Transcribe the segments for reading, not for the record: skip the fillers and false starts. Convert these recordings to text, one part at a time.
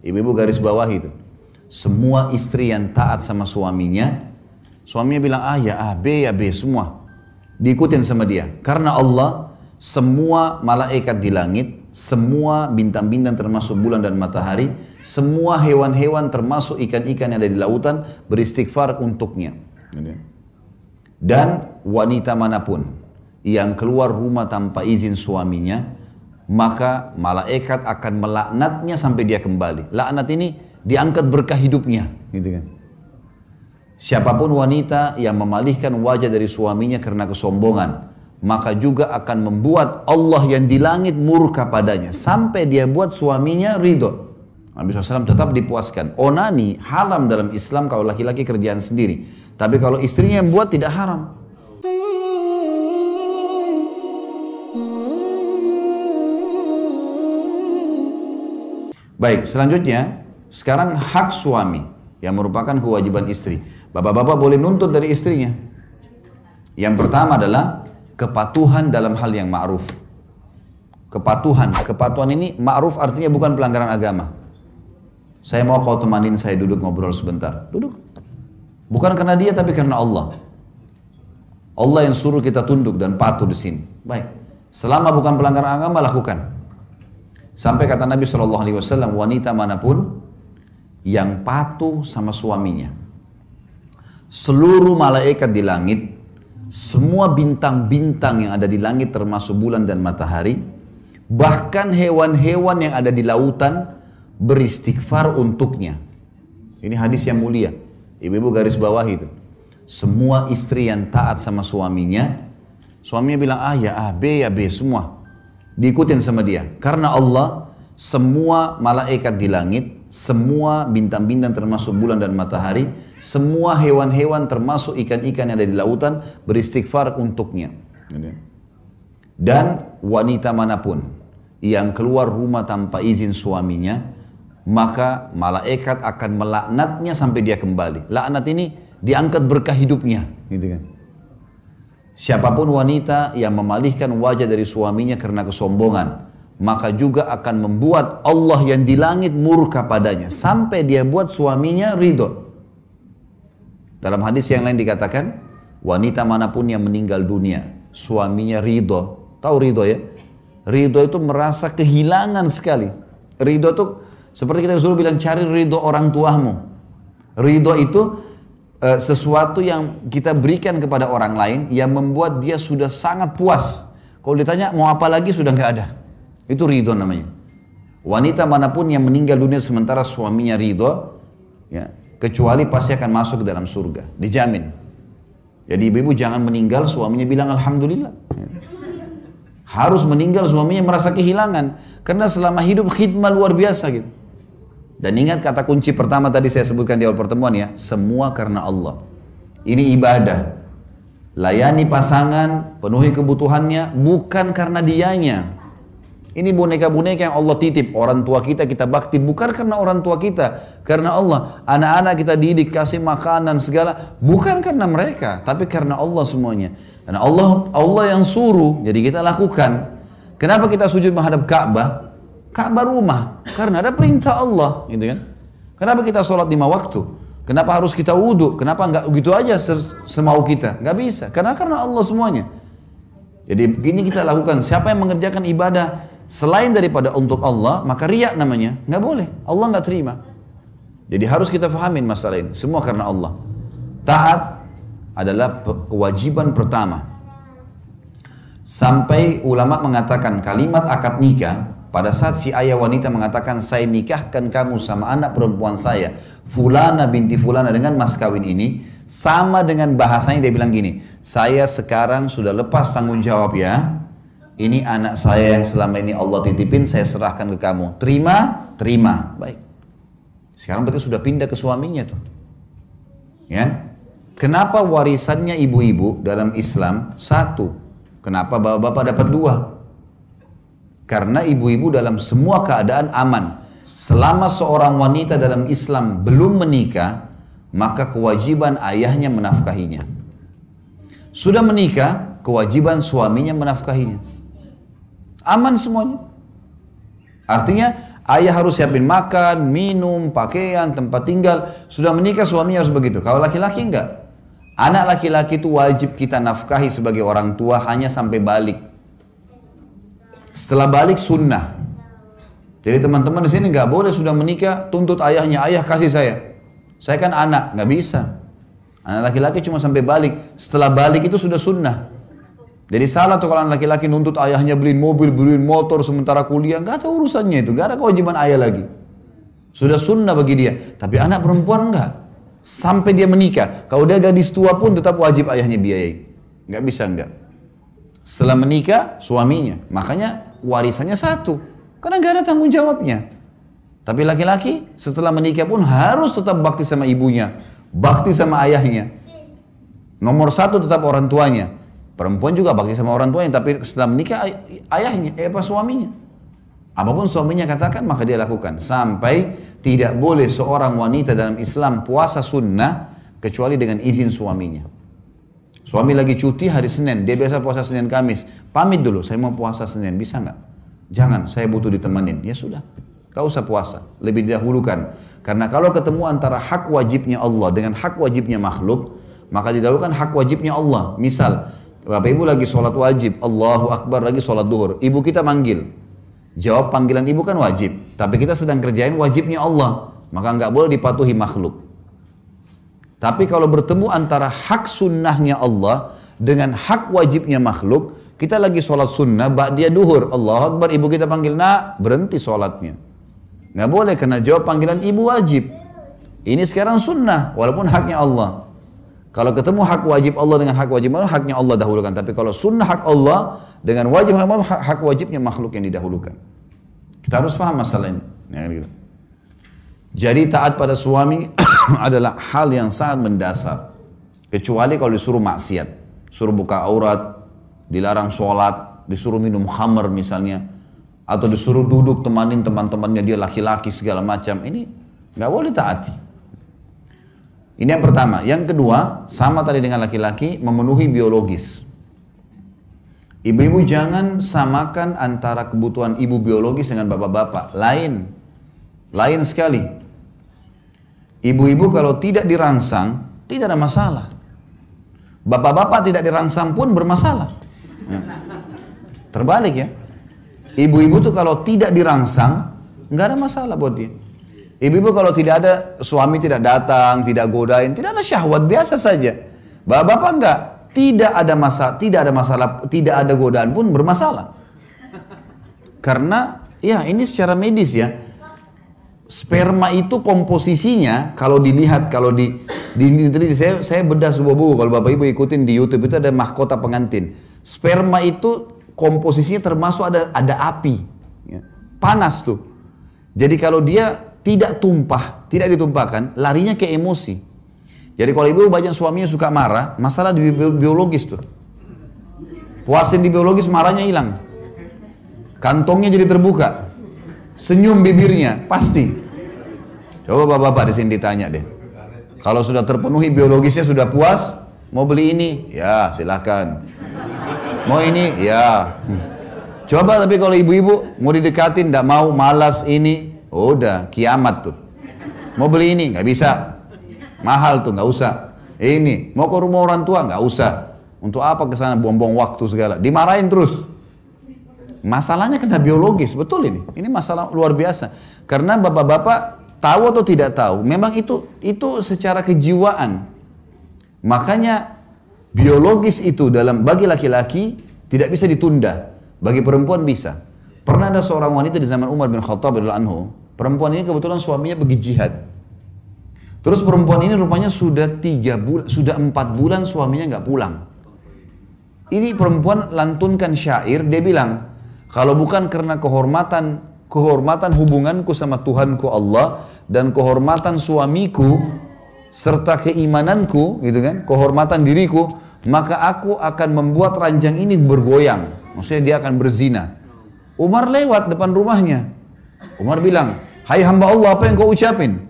Ibu-ibu garis bawah itu. Semua istri yang taat sama suaminya, suaminya bilang A ya A, B ya B, semua diikutin sama dia. Karena Allah, semua malaikat di langit, semua bintang-bintang termasuk bulan dan matahari, semua hewan-hewan termasuk ikan-ikan yang ada di lautan beristighfar untuknya. Dan wanita manapun yang keluar rumah tanpa izin suaminya, maka malaikat akan melaknatnya sampai dia kembali. Laknat ini diangkat berkah hidupnya, gitu kan. Siapapun wanita yang memalihkan wajah dari suaminya karena kesombongan, maka juga akan membuat Allah yang di langit murka padanya sampai dia buat suaminya ridho. Nabi SAW tetap dipuaskan. Onani haram dalam Islam kalau laki-laki kerjaan sendiri, tapi kalau istrinya yang buat tidak haram. Baik, selanjutnya sekarang hak suami yang merupakan kewajiban istri. Bapak-bapak boleh nuntut dari istrinya. Yang pertama adalah kepatuhan dalam hal yang ma'ruf. Kepatuhan ini ma'ruf artinya bukan pelanggaran agama. Saya mau kau temanin saya duduk ngobrol sebentar. Duduk. Bukan karena dia tapi karena Allah. Allah yang suruh kita tunduk dan patuh di sini. Baik. Selama bukan pelanggaran agama, lakukan. Sampai kata Nabi SAW, wanita manapun yang patuh sama suaminya, seluruh malaikat di langit, semua bintang-bintang yang ada di langit termasuk bulan dan matahari, bahkan hewan-hewan yang ada di lautan beristighfar untuknya. Ini hadis yang mulia. Ibu-ibu garis bawah itu. Semua istri yang taat sama suaminya, suaminya bilang A ya A, B ya B, semua diikutin sama dia. Karena Allah, semua malaikat di langit, semua bintang-bintang termasuk bulan dan matahari, semua hewan-hewan termasuk ikan-ikan yang ada di lautan beristighfar untuknya. Dan wanita manapun yang keluar rumah tanpa izin suaminya, maka malaikat akan melaknatnya sampai dia kembali. Laknat ini diangkat berkah hidupnya, gitu kan. Siapapun wanita yang memalihkan wajah dari suaminya karena kesombongan, maka juga akan membuat Allah yang di langit murka padanya sampai dia buat suaminya ridho. Dalam hadis yang lain dikatakan, wanita manapun yang meninggal dunia, suaminya ridho. Tahu ridho ya? Ridho itu merasa kehilangan sekali. Ridho itu seperti kita disuruh bilang, cari ridho orang tuamu. Ridho itu sesuatu yang kita berikan kepada orang lain yang membuat dia sudah sangat puas. Kalau ditanya mau apa lagi sudah nggak ada. Itu ridho namanya. Wanita manapun yang meninggal dunia sementara suaminya ridho, ya, kecuali pasti akan masuk ke dalam surga, dijamin. Jadi ibu-ibu jangan meninggal suaminya bilang alhamdulillah. Harus meninggal suaminya merasa kehilangan, karena selama hidup khidmah luar biasa gitu. Dan ingat kata kunci pertama tadi saya sebutkan di awal pertemuan ya, semua karena Allah. Ini ibadah. Layani pasangan, penuhi kebutuhannya, bukan karena dianya. Ini boneka-boneka yang Allah titip. Orang tua kita bakti, bukan karena orang tua kita, karena Allah. Anak-anak kita didik, kasih makanan segala, bukan karena mereka, tapi karena Allah semuanya. Karena Allah yang suruh, jadi kita lakukan. Kenapa kita sujud menghadap Ka'bah? Ka'bah rumah, karena ada perintah Allah, gitu kan? Kenapa kita sholat 5 waktu? Kenapa harus kita wudhu? Kenapa nggak gitu aja semau kita? Nggak bisa, karena Allah semuanya. Jadi begini kita lakukan. Siapa yang mengerjakan ibadah selain daripada untuk Allah, maka riya namanya, nggak boleh. Allah nggak terima. Jadi harus kita fahamin masalah ini. Semua karena Allah. Taat adalah kewajiban pertama. Sampai ulama mengatakan kalimat akad nikah. Pada saat si ayah wanita mengatakan, saya nikahkan kamu sama anak perempuan saya, Fulana binti Fulana, dengan mas kawin ini, sama dengan bahasanya dia bilang gini, saya sekarang sudah lepas tanggung jawab ya, ini anak saya yang selama ini Allah titipin, saya serahkan ke kamu, terima, terima, baik. Sekarang berarti sudah pindah ke suaminya tuh. Ya? Kenapa warisannya ibu-ibu dalam Islam satu? Kenapa bapak-bapak dapat dua? Karena ibu-ibu dalam semua keadaan aman. Selama seorang wanita dalam Islam belum menikah, maka kewajiban ayahnya menafkahinya. Sudah menikah, kewajiban suaminya menafkahinya. Aman semuanya. Artinya Ayah harus siapin makan, minum, pakaian, tempat tinggal. Sudah menikah suaminya harus begitu. Kalau laki-laki enggak. Anak laki-laki itu wajib kita nafkahi sebagai orang tua hanya sampai balik. Setelah balik sunnah. Jadi teman-teman di sini nggak boleh sudah menikah tuntut ayahnya, ayah kasih saya kan anak, nggak bisa. Anak laki-laki cuma sampai balik. Setelah balik itu sudah sunnah. Jadi salah tuh kalau anak laki-laki nuntut ayahnya beliin mobil, beliin motor sementara kuliah, nggak ada urusannya itu, nggak ada kewajiban ayah lagi. Sudah sunnah bagi dia. Tapi anak perempuan enggak. Sampai dia menikah. Kalau dia gadis tua pun tetap wajib ayahnya biayai. Nggak bisa enggak. Setelah menikah suaminya, makanya warisannya satu. Karena nggak ada tanggung jawabnya. Tapi laki-laki setelah menikah pun harus tetap bakti sama ibunya, bakti sama ayahnya. Nomor satu tetap orang tuanya. Perempuan juga bakti sama orang tuanya, tapi setelah menikah ayahnya, suaminya. Apapun suaminya katakan maka dia lakukan. Sampai tidak boleh seorang wanita dalam Islam puasa sunnah kecuali dengan izin suaminya. Suami lagi cuti hari Senin, dia biasa puasa Senin Kamis. Pamit dulu, saya mau puasa Senin, bisa nggak? Jangan, saya butuh ditemenin. Ya sudah, gak usah puasa, lebih didahulukan. Karena kalau ketemu antara hak wajibnya Allah dengan hak wajibnya makhluk, maka didahulukan hak wajibnya Allah. Misal, Bapak Ibu lagi sholat wajib, Allahu Akbar lagi sholat duhur, ibu kita manggil, jawab panggilan ibu kan wajib, tapi kita sedang kerjain wajibnya Allah, maka nggak boleh dipatuhi makhluk. Tapi kalau bertemu antara hak sunnahnya Allah dengan hak wajibnya makhluk, kita lagi sholat sunnah, dia duhur, Allahu Akbar, ibu kita panggil, nak, berhenti sholatnya. Nggak boleh karena jawab panggilan ibu wajib. Ini sekarang sunnah, walaupun haknya Allah. Kalau ketemu hak wajib Allah dengan hak wajib Allah, haknya Allah dahulukan. Tapi kalau sunnah hak Allah dengan wajib Allah, hak wajibnya makhluk yang didahulukan. Kita harus paham masalah ini. Jadi taat pada suami adalah hal yang sangat mendasar. Kecuali kalau disuruh maksiat. Suruh buka aurat, dilarang sholat, disuruh minum khamr misalnya. Atau disuruh duduk temanin teman-temannya dia laki-laki segala macam. Ini nggak boleh taati. Ini yang pertama. Yang kedua, sama tadi dengan laki-laki, memenuhi biologis. Ibu-ibu jangan samakan antara kebutuhan ibu biologis dengan bapak-bapak. Lain sekali. Ibu-ibu kalau tidak dirangsang, tidak ada masalah. Bapak-bapak tidak dirangsang pun bermasalah. Terbalik ya. Ibu-ibu tuh kalau tidak dirangsang, nggak ada masalah buat dia. Ibu-ibu kalau tidak ada, suami tidak datang, tidak godain, tidak ada syahwat, biasa saja. Bapak-bapak enggak, tidak ada masalah, tidak ada godaan pun bermasalah. Karena, ya ini secara medis ya, sperma itu komposisinya, kalau dilihat, saya bedah sebuah buku, kalau Bapak Ibu ikutin di YouTube itu ada mahkota pengantin. Sperma itu komposisinya termasuk ada api, ya. Panas tuh. Jadi kalau dia tidak tumpah, tidak ditumpahkan, larinya ke emosi. Jadi kalau ibu banyak suaminya suka marah, masalah di biologis tuh. Puasin di biologis, marahnya hilang. Kantongnya jadi terbuka. Senyum bibirnya, pasti. Coba bapak-bapak di sini ditanya deh. Kalau sudah terpenuhi biologisnya, sudah puas, mau beli ini? Ya, silakan. Mau ini? Ya. Coba tapi kalau ibu-ibu mau didekatin, tidak mau, malas ini, udah kiamat tuh. Mau beli ini nggak bisa, mahal tuh, nggak usah. Ini mau ke rumah orang tua nggak usah. Untuk apa ke sana buang-buang waktu segala? Dimarahin terus. Masalahnya kena biologis, betul ini. Ini masalah luar biasa. Karena bapak-bapak tahu atau tidak tahu, memang itu secara kejiwaan. Makanya biologis itu bagi laki-laki tidak bisa ditunda, bagi perempuan bisa. Pernah ada seorang wanita di zaman Umar bin Khattab radhiyallahu anhu. Perempuan ini kebetulan suaminya pergi jihad. Terus perempuan ini rupanya sudah 4 bulan suaminya nggak pulang. Ini perempuan lantunkan syair, dia bilang, kalau bukan karena kehormatan hubunganku sama Tuhanku Allah dan kehormatan suamiku serta keimananku, gitu kan, kehormatan diriku, maka aku akan membuat ranjang ini bergoyang. Maksudnya dia akan berzina. Umar lewat depan rumahnya. Umar bilang, hai hamba Allah, apa yang kau ucapin?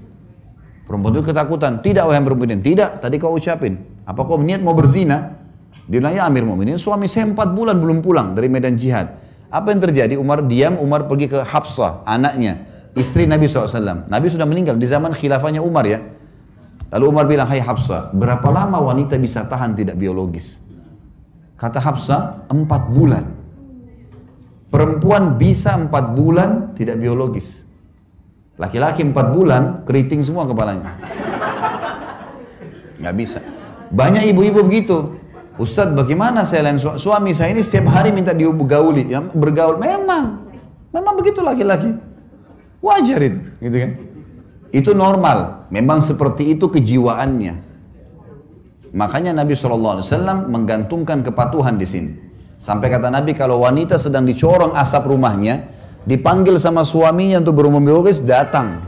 Perempuan itu ketakutan. Tidak, wahai perempuan, tidak, tadi kau ucapin. Apa kau niat mau berzina? Dia bilang, ya Amir Mu'minin, suami saya 4 bulan belum pulang dari medan jihad. Apa yang terjadi? Umar diam, Umar pergi ke Hafsah, anaknya. istri Nabi SAW. Nabi sudah meninggal di zaman khilafahnya Umar ya. Lalu Umar bilang, hai Hafsah, berapa lama wanita bisa tahan tidak biologis? Kata Hafsah, 4 bulan. Perempuan bisa 4 bulan tidak biologis. Laki-laki 4 bulan, keriting semua kepalanya. Nggak bisa. Banyak ibu-ibu begitu. Ustadz, bagaimana saya lain suami saya ini setiap hari minta digauli, ya, bergaul. Memang begitu laki-laki. Wajar itu, gitu kan? Itu normal. Memang seperti itu kejiwaannya. Makanya Nabi SAW menggantungkan kepatuhan di sini. Sampai kata Nabi, kalau wanita sedang dicorong asap rumahnya, dipanggil sama suaminya untuk berhubungan biologis, datang.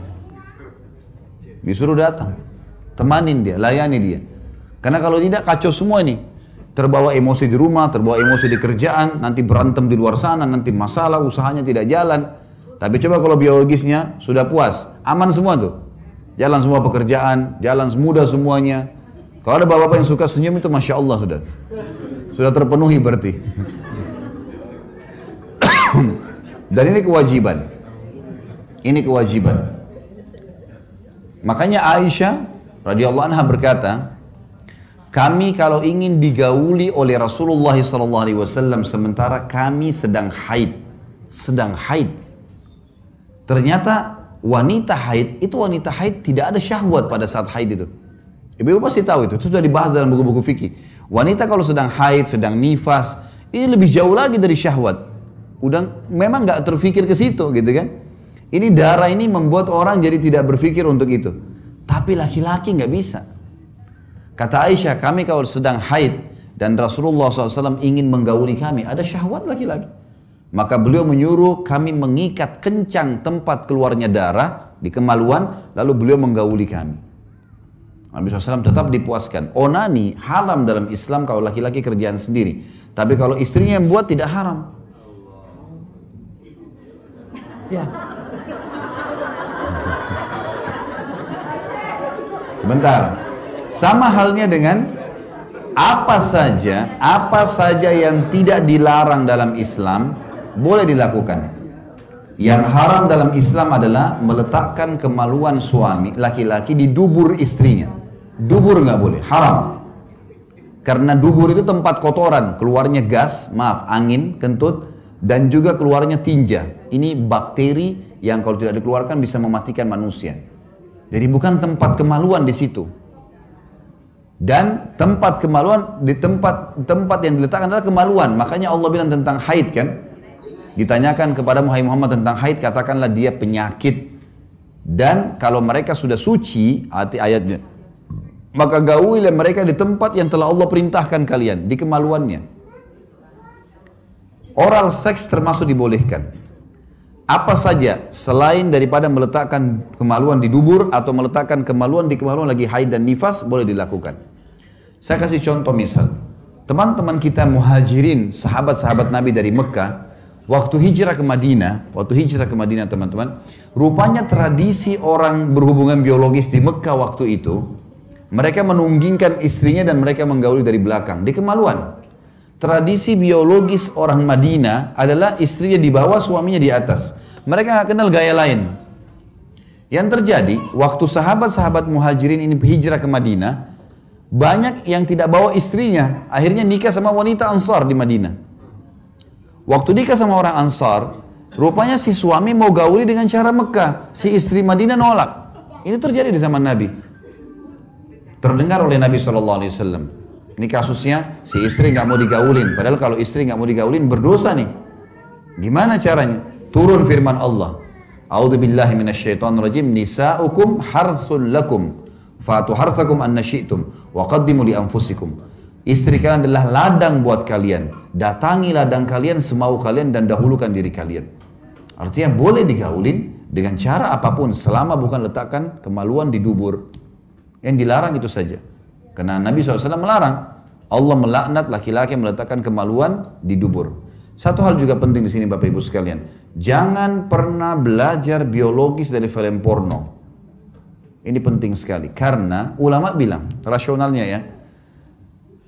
Disuruh datang. Temanin dia, layani dia. Karena kalau tidak, kacau semua ini. Terbawa emosi di rumah, terbawa emosi di kerjaan, nanti berantem di luar sana, nanti masalah, usahanya tidak jalan. Tapi coba kalau biologisnya sudah puas, aman semua tuh. Jalan semua pekerjaan, jalan mudah semuanya. Kalau ada bapak-bapak yang suka senyum itu Masya Allah sudah. Sudah terpenuhi berarti. Dan ini kewajiban. Ini kewajiban. Makanya Aisyah radhiyallahu anha berkata, kami kalau ingin digauli oleh Rasulullah SAW sementara kami sedang haid. Ternyata wanita haid, itu wanita haid tidak ada syahwat pada saat haid itu. Ibu-ibu pasti tahu itu sudah dibahas dalam buku-buku fikih. Wanita kalau sedang haid, sedang nifas, ini lebih jauh lagi dari syahwat. Udah memang nggak terfikir ke situ gitu kan. Ini darah ini membuat orang jadi tidak berpikir untuk itu. Tapi laki-laki nggak bisa. Kata Aisyah, kami kalau sedang haid dan Rasulullah SAW ingin menggauli kami, ada syahwat laki-laki. Maka beliau menyuruh kami mengikat kencang tempat keluarnya darah di kemaluan, lalu beliau menggauli kami. Nabi SAW tetap dipuaskan. Onani haram dalam Islam kalau laki-laki kerjaan sendiri. Tapi kalau istrinya yang buat tidak haram. Ya. Bentar. Sama halnya dengan apa saja yang tidak dilarang dalam Islam boleh dilakukan. Yang haram dalam Islam adalah meletakkan kemaluan suami laki-laki di dubur istrinya. Dubur nggak boleh, haram. Karena dubur itu tempat kotoran, keluarnya gas, angin, kentut, dan juga keluarnya tinja. Ini bakteri yang kalau tidak dikeluarkan bisa mematikan manusia. Jadi bukan tempat kemaluan di situ. Dan tempat kemaluan di tempat yang diletakkan adalah kemaluan. Makanya Allah bilang tentang haid kan. Ditanyakan kepada Muhammad tentang haid, katakanlah dia penyakit. Dan kalau mereka sudah suci, arti ayatnya, maka gaulilah mereka di tempat yang telah Allah perintahkan kalian, di kemaluannya. Oral seks termasuk dibolehkan. Apa saja selain daripada meletakkan kemaluan di dubur atau meletakkan kemaluan di kemaluan lagi haid dan nifas boleh dilakukan. Saya kasih contoh misal. Teman-teman kita muhajirin, sahabat-sahabat Nabi dari Mekah, waktu hijrah ke Madinah teman-teman, rupanya tradisi orang berhubungan biologis di Mekah waktu itu, mereka menunggingkan istrinya dan mereka menggauli dari belakang, di kemaluan. Tradisi biologis orang Madinah adalah istrinya di bawah, suaminya di atas. Mereka nggak kenal gaya lain. Yang terjadi, waktu sahabat-sahabat muhajirin ini hijrah ke Madinah, banyak yang tidak bawa istrinya, akhirnya nikah sama wanita Ansar di Madinah. Waktu nikah sama orang Ansar, rupanya si suami mau gauli dengan cara Mekah, si istri Madinah nolak. Ini terjadi di zaman Nabi. Terdengar oleh Nabi SAW. Ini kasusnya, si istri nggak mau digaulin. Padahal kalau istri nggak mau digaulin berdosa nih. Gimana caranya? Turun firman Allah. A'udzubillahi minasyaitonirrajim. Nisa'ukum harthun lakum. Fatu harthakum anna syi'tum. Wa qaddimu li anfusikum. Istri kalian adalah ladang buat kalian. Datangi ladang kalian semau kalian dan dahulukan diri kalian. Artinya boleh digaulin dengan cara apapun selama bukan letakkan kemaluan di dubur. Yang dilarang itu saja. Karena Nabi SAW melarang. Allah melaknat laki-laki yang meletakkan kemaluan di dubur. Satu hal juga penting di sini Bapak Ibu sekalian. Jangan pernah belajar biologis dari film porno. Ini penting sekali. Karena ulama bilang, rasionalnya ya,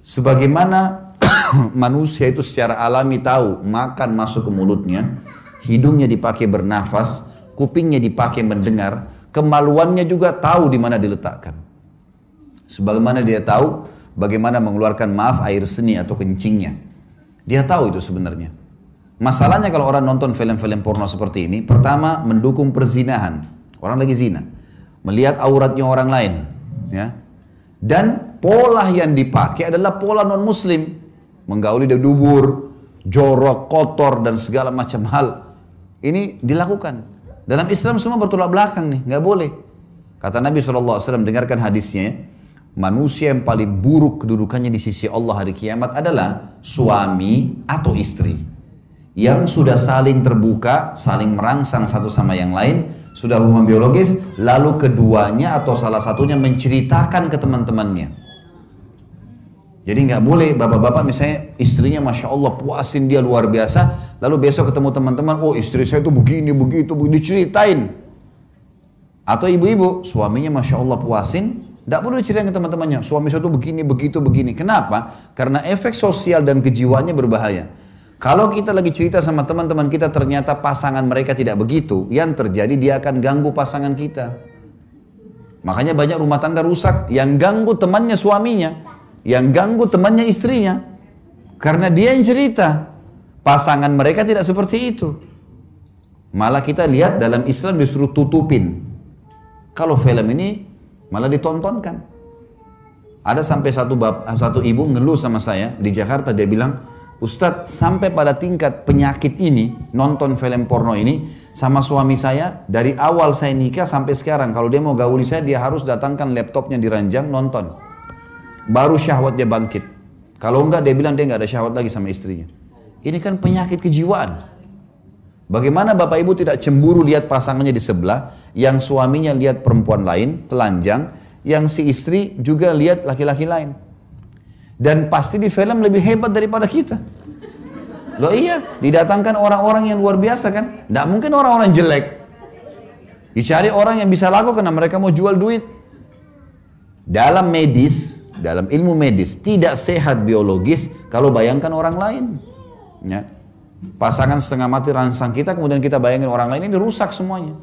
sebagaimana manusia itu secara alami tahu makan masuk ke mulutnya, hidungnya dipakai bernafas, kupingnya dipakai mendengar, kemaluannya juga tahu di mana diletakkan. Sebagaimana dia tahu bagaimana mengeluarkan air seni atau kencingnya. Dia tahu itu sebenarnya. Masalahnya kalau orang nonton film-film porno seperti ini, pertama mendukung perzinahan. Orang lagi zina. Melihat auratnya orang lain. Ya. Dan pola yang dipakai adalah pola non-muslim. Menggauli di dubur, jorok, kotor, dan segala macam hal. Ini dilakukan. Dalam Islam semua bertolak belakang nih, nggak boleh. Kata Nabi SAW, dengarkan hadisnya, manusia yang paling buruk kedudukannya di sisi Allah hari kiamat adalah suami atau istri. Yang sudah saling terbuka, saling merangsang satu sama yang lain, sudah hubungan biologis, lalu keduanya atau salah satunya menceritakan ke teman-temannya. Jadi nggak boleh bapak-bapak misalnya istrinya Masya Allah puasin dia luar biasa, lalu besok ketemu teman-teman, oh istri saya itu begini, begitu, diceritain. Atau ibu-ibu, suaminya Masya Allah puasin, nggak perlu diceritain ke teman-temannya, suami saya itu begini, begitu, begini. Kenapa? Karena efek sosial dan kejiwaannya berbahaya. Kalau kita lagi cerita sama teman-teman kita ternyata pasangan mereka tidak begitu, yang terjadi dia akan ganggu pasangan kita. Makanya banyak rumah tangga rusak, yang ganggu temannya suaminya. Yang ganggu temannya istrinya. Karena dia yang cerita. Pasangan mereka tidak seperti itu. Malah kita lihat dalam Islam disuruh tutupin. Kalau film ini malah ditontonkan. Ada sampai satu ibu ngeluh sama saya di Jakarta, dia bilang, Ustadz sampai pada tingkat penyakit ini, nonton film porno ini, sama suami saya, dari awal saya nikah sampai sekarang, kalau dia mau gauli saya, dia harus datangkan laptopnya di ranjang, nonton. Baru syahwatnya bangkit. Kalau enggak dia bilang dia enggak ada syahwat lagi sama istrinya. Ini kan penyakit kejiwaan. Bagaimana bapak ibu tidak cemburu lihat pasangannya di sebelah, yang suaminya lihat perempuan lain, telanjang, yang si istri juga lihat laki-laki lain. Dan pasti di film lebih hebat daripada kita. Loh iya, didatangkan orang-orang yang luar biasa kan. Tidak mungkin orang-orang jelek. Dicari orang yang bisa laku karena mereka mau jual duit. Dalam medis, dalam ilmu medis tidak sehat biologis kalau bayangkan orang lain. Ya. Pasangan setengah mati rangsang kita, kemudian kita bayangin orang lain, ini rusak semuanya.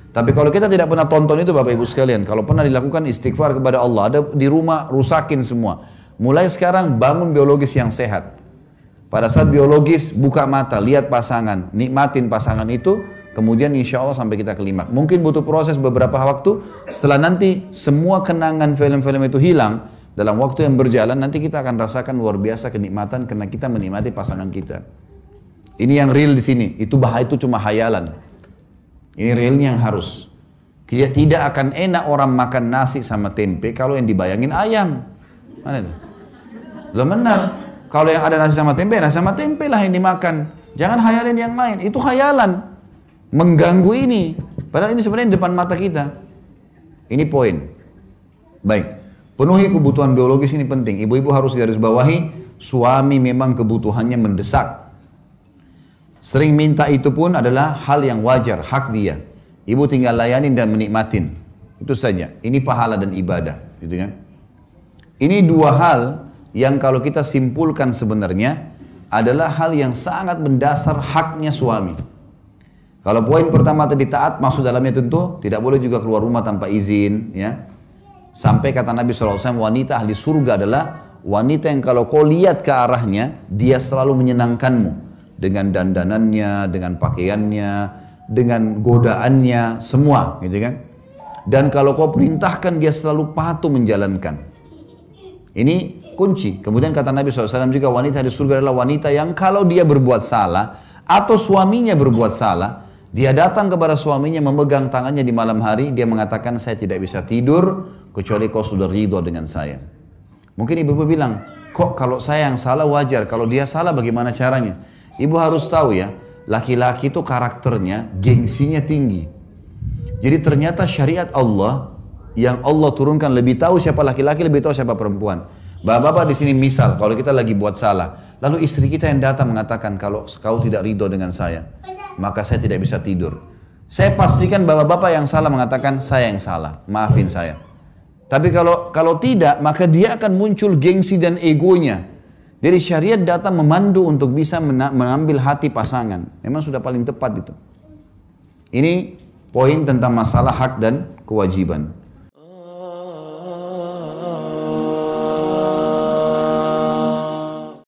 Tapi kalau kita tidak pernah tonton itu Bapak Ibu sekalian, kalau pernah dilakukan istighfar kepada Allah, ada di rumah rusakin semua. Mulai sekarang bangun biologis yang sehat. Pada saat biologis buka mata, lihat pasangan, nikmatin pasangan itu, kemudian insya Allah sampai kita kelimak. Mungkin butuh proses beberapa waktu, setelah nanti semua kenangan film-film itu hilang, dalam waktu yang berjalan nanti kita akan rasakan luar biasa kenikmatan karena kita menikmati pasangan kita. Ini yang real di sini. Itu bahaya, itu cuma hayalan. Ini realnya yang harus. Tidak akan enak orang makan nasi sama tempe kalau yang dibayangin ayam. Mana itu? Loh benar. Kalau yang ada nasi sama tempe lah yang dimakan. Jangan hayalin yang lain. Itu hayalan. Mengganggu ini. Padahal ini sebenarnya di depan mata kita. Ini poin. Baik. Penuhi kebutuhan biologis ini penting. Ibu-ibu harus garis bawahi, suami memang kebutuhannya mendesak. Sering minta itu pun adalah hal yang wajar, hak dia. Ibu tinggal layanin dan menikmatin. Itu saja. Ini pahala dan ibadah, gitu kan? Ini dua hal yang kalau kita simpulkan sebenarnya adalah hal yang sangat mendasar haknya suami. Kalau poin pertama tadi taat, maksud dalamnya tentu tidak boleh juga keluar rumah tanpa izin, ya. Sampai kata Nabi SAW, wanita ahli surga adalah wanita yang kalau kau lihat ke arahnya, dia selalu menyenangkanmu. Dengan dandanannya, dengan pakaiannya, dengan godaannya, semua. Gitu kan? Dan kalau kau perintahkan, dia selalu patuh menjalankan. Ini kunci. Kemudian kata Nabi SAW juga, wanita ahli surga adalah wanita yang kalau dia berbuat salah, atau suaminya berbuat salah, dia datang kepada suaminya memegang tangannya di malam hari, dia mengatakan, saya tidak bisa tidur, kecuali kau sudah ridho dengan saya. Mungkin ibu-ibu bilang, kok kalau saya yang salah wajar, kalau dia salah bagaimana caranya? Ibu harus tahu ya, laki-laki itu karakternya, gengsinya tinggi. Jadi ternyata syariat Allah, yang Allah turunkan lebih tahu siapa laki-laki, lebih tahu siapa perempuan. Bapak-bapak di sini misal, kalau kita lagi buat salah, lalu istri kita yang datang mengatakan, kalau kau tidak ridho dengan saya, maka saya tidak bisa tidur. Saya pastikan bapak-bapak yang salah mengatakan, saya yang salah, maafin saya. Tapi kalau tidak, maka dia akan muncul gengsi dan egonya. Jadi syariat datang memandu untuk bisa mengambil hati pasangan. Memang sudah paling tepat itu. Ini poin tentang masalah hak dan kewajiban.